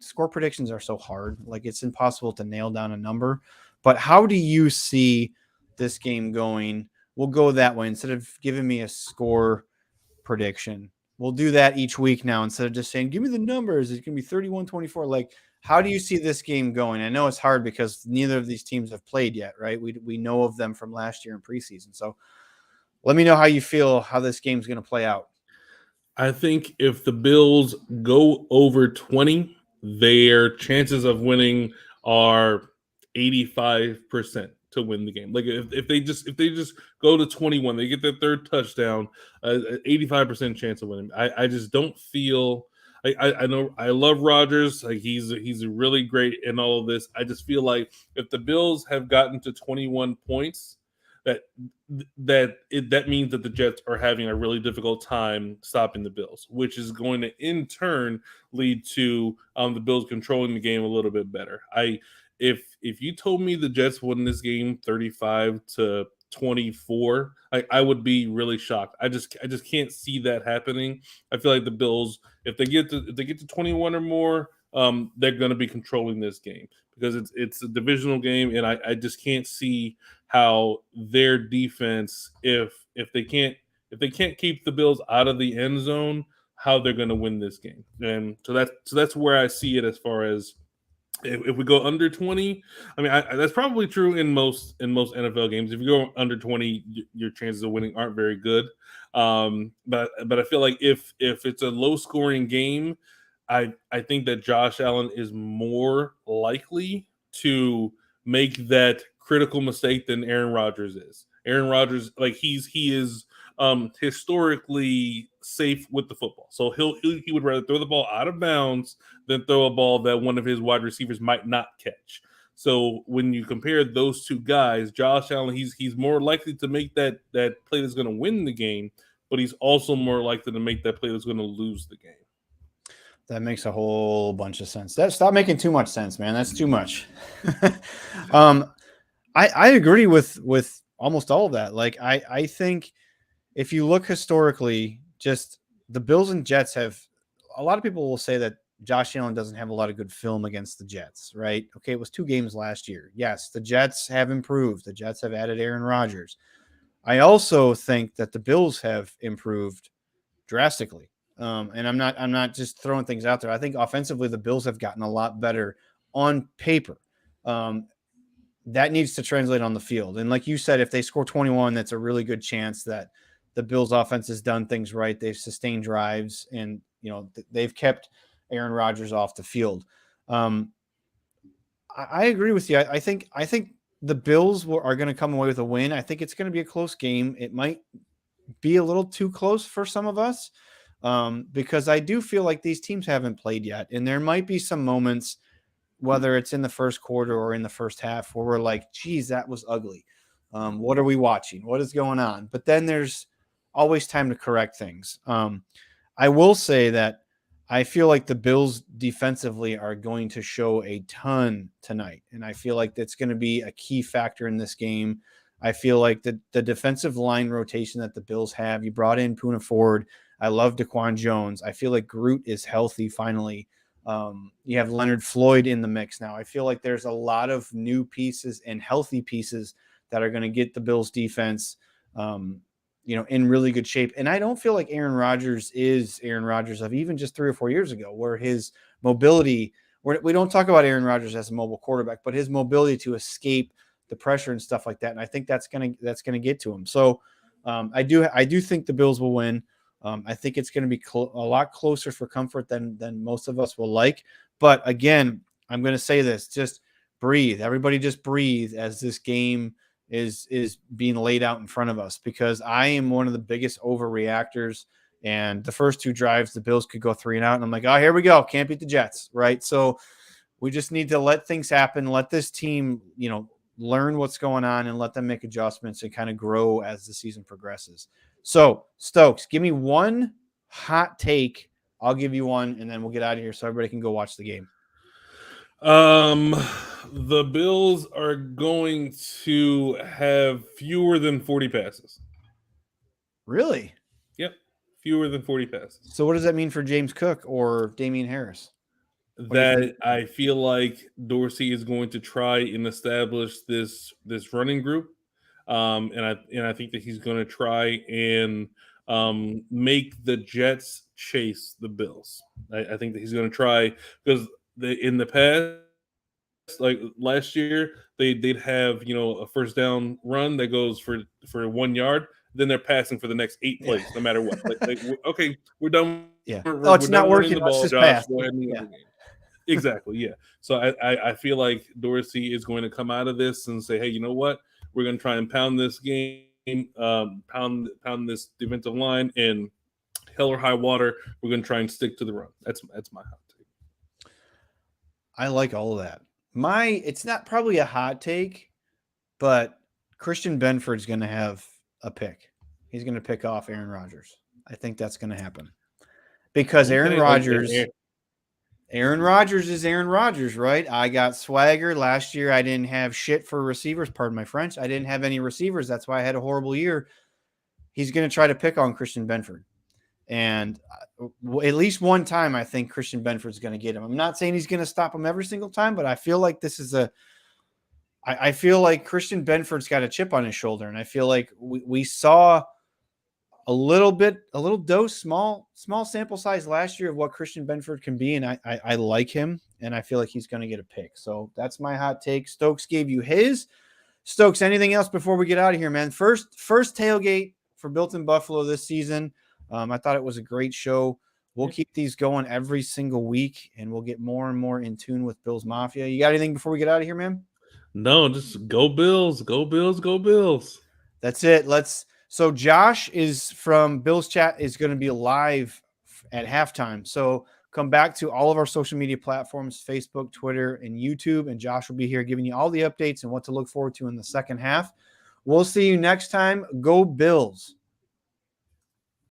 Speaker 1: Score predictions are so hard. Like it's impossible to nail down a number. But how do you see this game going? We'll go that way instead of giving me a score prediction. We'll do that each week now instead of just saying, give me the numbers. It's going to be 31-24. Like, how do you see this game going? I know it's hard because neither of these teams have played yet, right? We know of them from last year in preseason. So let me know how you feel, how this game's going to play out.
Speaker 2: I think if the Bills go over 20, their chances of winning are 85% to win the game. Like if they just go to 21, they get their third touchdown, 85% chance of winning. I just don't feel I know I love Rodgers. Like he's really great in all of this. I just feel like if the Bills have gotten to 21 points, that means that the Jets are having a really difficult time stopping the Bills, which is going to in turn lead to the Bills controlling the game a little bit better. If you told me the Jets won this game 35-24, I would be really shocked. I just can't see that happening. I feel like the Bills, if they get to 21 or more, they're going to be controlling this game because it's a divisional game, and I just can't see how their defense, if they can't keep the Bills out of the end zone, how they're going to win this game. And so that's where I see it as far as if we go under 20. I mean, that's probably true in most NFL games. If you go under 20, your chances of winning aren't very good. But I feel like if it's a low scoring game, I think that Josh Allen is more likely to make that critical mistake than Aaron Rodgers is. Aaron Rodgers, like he is historically safe with the football, so he would rather throw the ball out of bounds than throw a ball that one of his wide receivers might not catch. So when you compare those two guys, Josh Allen, he's more likely to make that play that's going to win the game, but he's also more likely to make that play that's going to lose the game.
Speaker 1: That makes a whole bunch of sense. Stop making too much sense, man. That's too much. I agree with almost all of that. Like I think if you look historically, just the Bills and Jets have a lot of people will say that Josh Allen doesn't have a lot of good film against the Jets, right? Okay, it was 2 games last year. Yes, the Jets have improved. The Jets have added Aaron Rodgers. I also think that the Bills have improved drastically. And I'm not just throwing things out there. I think offensively, the Bills have gotten a lot better on paper. That needs to translate on the field. And like you said, if they score 21, that's a really good chance that the Bills offense has done things right. They've sustained drives and, they've kept Aaron Rodgers off the field. I agree with you. I think the Bills are going to come away with a win. I think it's going to be a close game. It might be a little too close for some of us because I do feel like these teams haven't played yet. And there might be some moments, whether it's in the first quarter or in the first half, where we're like, geez, that was ugly. What are we watching? What is going on? But then there's always time to correct things. I will say that I feel like the Bills defensively are going to show a ton tonight. And I feel like that's going to be a key factor in this game. I feel like the defensive line rotation that the Bills have, you brought in Poona Ford. I love Daquan Jones. I feel like Groot is healthy finally. You have Leonard Floyd in the mix now. I feel like there's a lot of new pieces and healthy pieces that are going to get the Bills defense, in really good shape. And I don't feel like Aaron Rodgers is Aaron Rodgers of even just 3 or 4 years ago, where his mobility, we don't talk about Aaron Rodgers as a mobile quarterback, but his mobility to escape the pressure and stuff like that. And I think that's gonna get to him. So I do think the Bills will win. I think it's going to be a lot closer for comfort than most of us will like. But again, I'm going to say this: just breathe. Everybody, just breathe as this game is being laid out in front of us. Because I am one of the biggest overreactors. And the first 2 drives, the Bills could go 3 and out, and I'm like, oh, here we go. Can't beat the Jets, right? So we just need to let things happen. Let this team, learn what's going on and let them make adjustments and kind of grow as the season progresses. So, Stokes, give me one hot take. I'll give you one, and then we'll get out of here so everybody can go watch the game.
Speaker 2: The Bills are going to have fewer than 40 passes.
Speaker 1: Really?
Speaker 2: Yep, fewer than 40 passes.
Speaker 1: So what does that mean for James Cook or Damian Harris?
Speaker 2: That I feel like Dorsey is going to try and establish this running group, and I think that he's going to try and make the Jets chase the Bills. I think that he's going to try, because in the past, like last year, they'd have a first down run that goes for 1 yard. Then they're passing for the next 8 plays, no matter what. Okay, we're done.
Speaker 1: Yeah.
Speaker 2: We're
Speaker 1: it's not working.
Speaker 2: The ball,
Speaker 1: just
Speaker 2: Josh.
Speaker 1: pass.
Speaker 2: Go ahead and win the game. Exactly, yeah. So I feel like Dorsey is going to come out of this and say, hey, you know what? We're going to try and pound this game, pound this defensive line, and hell or high water, we're going to try and stick to the run. That's my hot take.
Speaker 1: I like all of that. It's not probably a hot take, but Christian Benford's going to have a pick. He's going to pick off Aaron Rodgers. I think that's going to happen because Aaron Rodgers is Aaron Rodgers, right? I got swagger. Last year, I didn't have shit for receivers. Pardon my French. I didn't have any receivers. That's why I had a horrible year. He's going to try to pick on Christian Benford. And at least one time, I think Christian Benford's going to get him. I'm not saying he's going to stop him every single time, but I feel like I feel like Christian Benford's got a chip on his shoulder. And I feel like we saw a little dose, small sample size last year of what Christian Benford can be. And I like him, and I feel like he's going to get a pick. So that's my hot take. Stokes gave you his. Stokes, anything else before we get out of here, man? First tailgate for Built in Buffalo this season. I thought it was a great show. We'll keep these going every single week, and we'll get more and more in tune with Bills Mafia. You got anything before we get out of here, man?
Speaker 2: No, just go Bills, go Bills, go Bills.
Speaker 1: That's it. So Josh is from Bills Chat is going to be live at halftime. So come back to all of our social media platforms, Facebook, Twitter, and YouTube. And Josh will be here giving you all the updates and what to look forward to in the second half. We'll see you next time. Go Bills.